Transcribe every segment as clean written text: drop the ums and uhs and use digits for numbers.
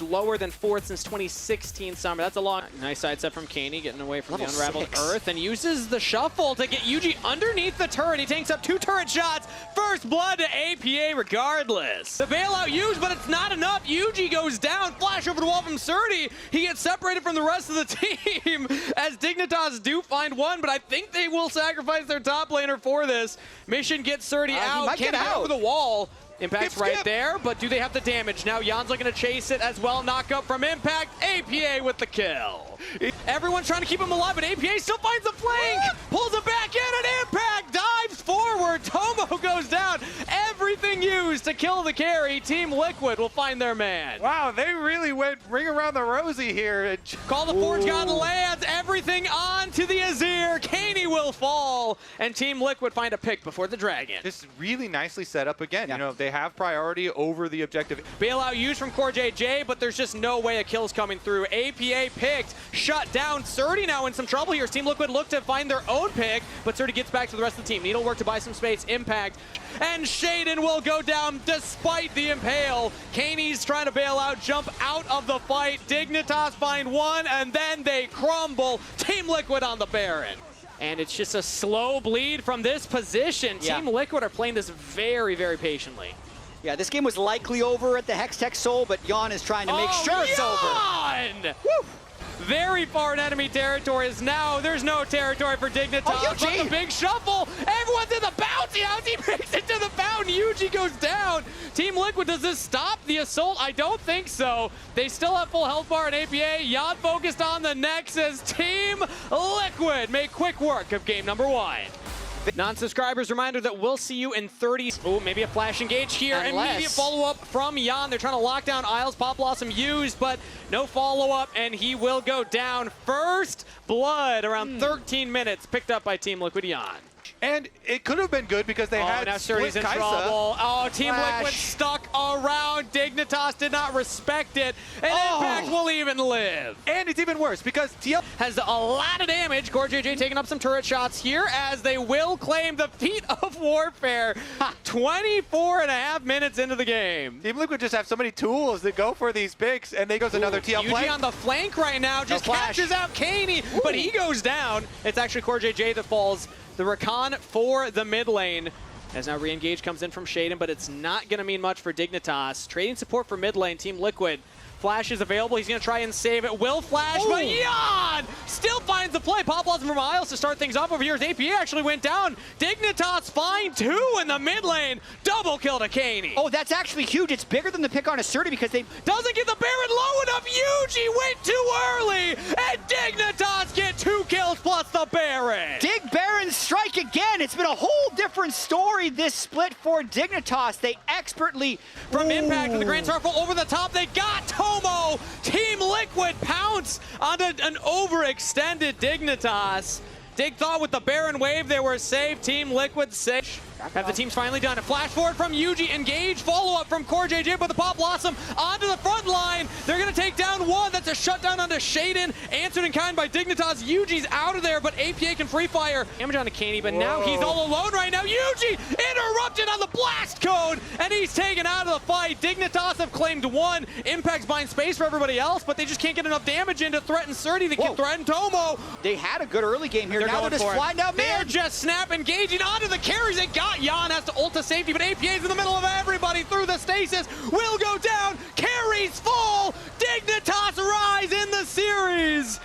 Lower than 4th since 2016 summer. That's a long. Nice sidestep from Kaney, getting away from Level the unraveled 6. earth, and uses the shuffle to get Yuji underneath the turret. He tanks up 2 turret shots. First blood to APA regardless. The bailout used, but it's not enough. Yuji goes down. Flash over the wall from Surdy. He gets separated from the rest of the team as Dignitas do find one, but I think they will sacrifice their top laner for this. Mission gets Surdy out. He might get out over the wall. Impact's skip, right skip. there, but do they have the damage? Now Jan's looking to chase it as well. Knock up from Impact. APA with the kill. Everyone's trying to keep him alive, but APA still finds the flank. Pulls it back in, and Impact dives forward. Tomo goes down. Everything used to kill the carry. Team Liquid will find their man. Wow, they really went ring around the rosy here. Call the Forge God lands. Everything on to the Azir. Kaney will fall, and Team Liquid find a pick before the Dragon. Just really nicely set up again. Yeah. You know, they have priority over the objective. Bailout used from CoreJJ, but there's just no way a kill's coming through. APA picked, shut down. Surdy now in some trouble here. Team Liquid look to find their own pick, but Surdy gets back to the rest of the team. Needlework to buy some space. Impact. And Shaden will go down despite the impale. Kaney's trying to bail out, jump out of the fight. Dignitas find one, and then they crumble. Team Liquid on the Baron. And it's just a slow bleed from this position. Yeah. Team Liquid are playing this very, very patiently. Yeah, this game was likely over at the Hextech Soul, but Jan is trying to make sure it's over. Woo! Very far in enemy territory is now. There's no territory for Dignitas. Oh, but Yuji! the big shuffle. Everyone's in the bouncy house. He makes it to the fountain. Yuji goes down. Team Liquid, does this stop the assault? I don't think so. They still have full health bar in APA. Jan focused on the Nexus. Team Liquid make quick work of game number 1. Non-subscribers, reminder that we'll see you in 30. Oh, maybe a flash engage here. Unless... Immediate follow-up from Jan. They're trying to lock down Isles. Pop Blossom used, but no follow-up, and he will go down. First blood around 13 minutes, picked up by Team Liquid Jan. And it could have been good because they had now split Surdy's in Kaisa. trouble. Oh, Team Flash. Liquid stuck around. Dignitas did not respect it, and Impact will even live. And it's even worse because TL Has a lot of damage. CoreJJ taking up some turret shots here as they will claim the feat of warfare. 24.5 minutes into the game. Team Liquid just have so many tools that go for these picks, and they goes another TL Yuji play. on the flank right now, just flash. catches out Kaney, but he goes down. It's actually CoreJJ that falls. The Rakan for the mid lane. As now re-engage comes in from Shaden, but it's not going to mean much for Dignitas. Trading support for mid lane, Team Liquid. Flash is available. He's going to try and save it. Will flash, but Jan still finds the play. Pop Blossom from Isles to start things off over here as APA actually went down. Dignitas find 2 in the mid lane. Double kill to Kaney. Oh, that's actually huge. It's bigger than the pick on Surdy because they... Doesn't get the Baron low enough. Yuji went too early, and Dignitas get 2 kills plus the Baron. Dig Baron strike again. It's been a whole different story this split for Dignitas. They expertly... From Impact to the Grand Circle over the top, they got Tomo. Team Liquid pounce on an overextended Dignitas. Dig thought with the Baron wave they were safe. Team Liquid safe. Have the teams finally done it. Flash forward from Yuji, engage, follow-up from CoreJJ, but the Pop Blossom onto the front line. They're going to take down one. That's a shutdown onto Shaden. Answered in kind by Dignitas. Yuji's out of there, but APA can free fire. Damage onto Kaney, but now he's all alone right now. Yuji interrupted on the blast code, and he's taken out of the fight. Dignitas have claimed 1. Impact's buying space for everybody else, but they just can't get enough damage in to threaten Surdy. They can threaten Tomo. They had a good early game here. Now Going they're just for it. flying down They're mid. just snap engaging onto the carries. They got Jan, has to ult to safety, but APA's in the middle of everybody through the stasis. Will go down. Carries fall. Dignitas rise in the series.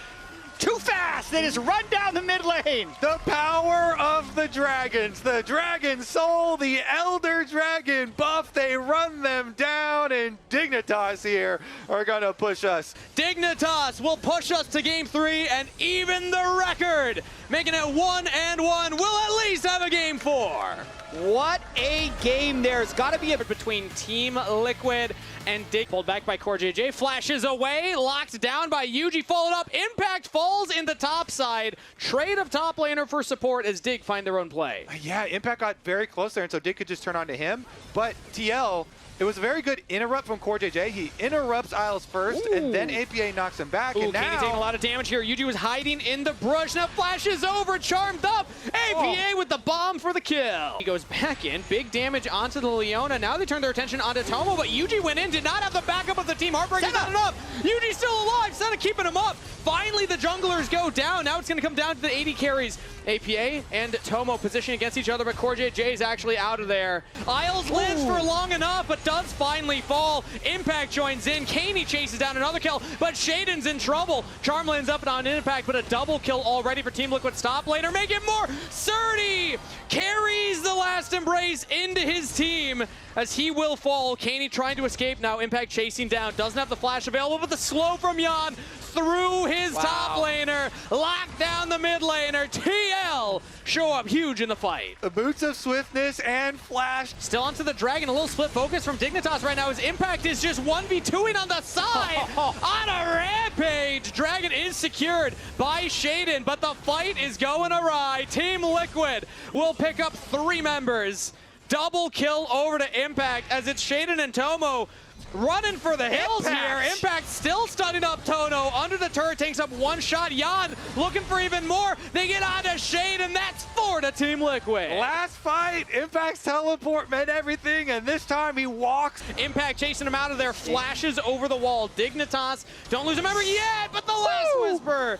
Too fast. They just run down the mid lane. The power of the dragons. The Dragon Soul, the Elder Dragon buff. They run them down, and Dignitas here are going to push us. Dignitas will push us to game 3 and even the record. Making it 1-1. We'll at least have a game 4. What a game. There's got to be a... Between Team Liquid and Dig. Pulled back by CoreJJ. Flashes away. Locked down by Yuji. Followed up. Impact falls in the top. top side. Trade of top laner for support as Dig find their own play. Yeah, Impact got very close there, and so Dig could just turn on to him. But TL, it was a very good interrupt from CoreJJ. He interrupts Isles first, and then APA knocks him back. Ooh, and now Katie taking a lot of damage here. Yuji was hiding in the brush. Now flashes over, charmed up. APA with the bomb for the kill. He goes back in, big damage onto the Leona. Now they turn their attention onto Tomo, but Yuji went in, did not have the backup of the team. Heartbreaker's not enough. Yuji's still alive. Senna keeping him up. Finally, the junglers go down. Now it's going to come down to the 80 carries. APA and Tomo positioning against each other, but CoreJJ is actually out of there. Isles lives for long enough, but does finally fall. Impact joins in. Kaney chases down another kill, but Shaden's in trouble. Charmland's up on Impact, but a double kill already for Team Liquid's top laner. Make it more. Surdy carries the last embrace into his team as he will fall. Kaney trying to escape now. Impact chasing down. Doesn't have the flash available, but the slow from Jan through his top laner. Lock down the mid laner. TL show up huge in the fight. the boots of swiftness and flash. Still onto the Dragon. A little split focus from Dignitas right now. His Impact is just 1v2ing on the side. On a rampage. Dragon is secured by Shaden, but the fight is going awry. Team Liquid will pick up 3 members. Double kill over to Impact as it's Shaden and Tomo running for the hills here. Impact still stunning up Tono. Under the turret takes up 1 shot. Jan looking for even more. They get on to Shaden. That's 4 to Team Liquid. Last fight, Impact's teleport meant everything, and this time he walks. Impact chasing him out of there. Flashes over the wall. Dignitas don't lose a member yet, but the last whisper.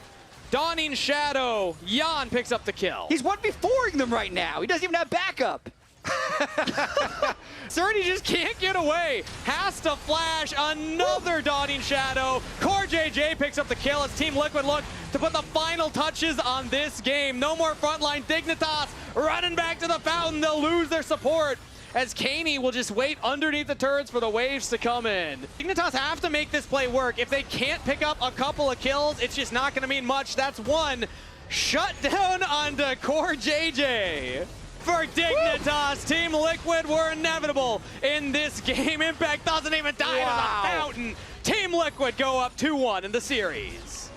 Dawning Shadow. Jan picks up the kill. He's 1v4ing them right now. He doesn't even have backup. Surdy just can't get away. Has to flash another Dawning Shadow. CoreJJ picks up the kill as Team Liquid look to put the final touches on this game. No more frontline. Dignitas running back to the fountain. They'll lose their support as Kaney will just wait underneath the turrets for the waves to come in. Dignitas have to make this play work. If they can't pick up a couple of kills, it's just not going to mean much. That's 1 shut down onto CoreJJ. For Dignitas, Team Liquid were inevitable in this game. Impact doesn't even die to the fountain. Team Liquid go up 2-1 in the series.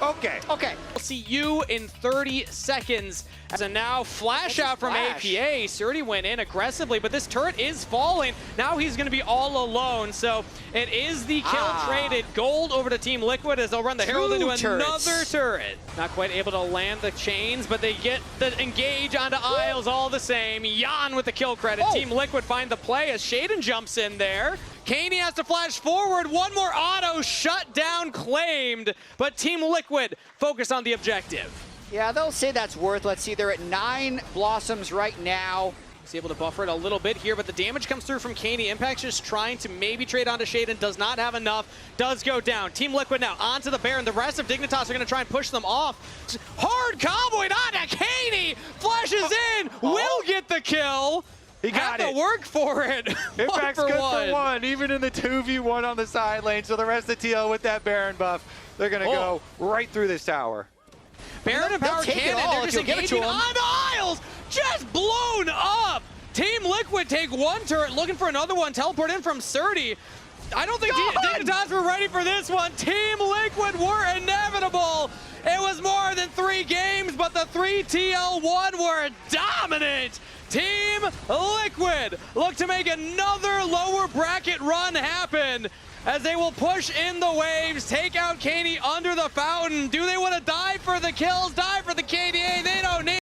Okay. We'll see you in 30 seconds. As a now flash out from APA. Surdy went in aggressively, but this turret is falling. Now he's going to be all alone. So it is the kill traded. Gold over to Team Liquid as they'll run the Herald into another turret. Not quite able to land the chains, but they get the engage onto Isles all the same. Jan with the kill credit. Team Liquid find the play as Shaden jumps in there. Kaney has to flash forward. 1 more auto shut down claimed, but Team Liquid focus on the objective. Yeah, they'll say that's worth. Let's see, they're at 9 Blossoms right now. He's able to buffer it a little bit here, but the damage comes through from Kaney. Impact's just trying to maybe trade onto Shaden, does not have enough, does go down. Team Liquid now onto the Baron. The rest of Dignitas are going to try and push them off. Hard comboing onto Kaney, flashes in, will get the kill. He got Have to work for it. Impact's good for 1, even in the 2v1 on the side lane. So the rest of TL with that Baron buff, they're going to go right through this tower. Baron and Power Cannon, they're just engaging on Isles, just blown up. Team Liquid take 1 turret, looking for another one, teleport in from Surdy. I don't think Dignitas were ready for this one. Team Liquid were inevitable. It was more than 3 games, but the 3 TL1 were dominant. Team Liquid look to make another lower bracket run happen as they will push in the waves, take out Kaney under the fountain. Do they want to die for the kills, die for the KDA? They don't need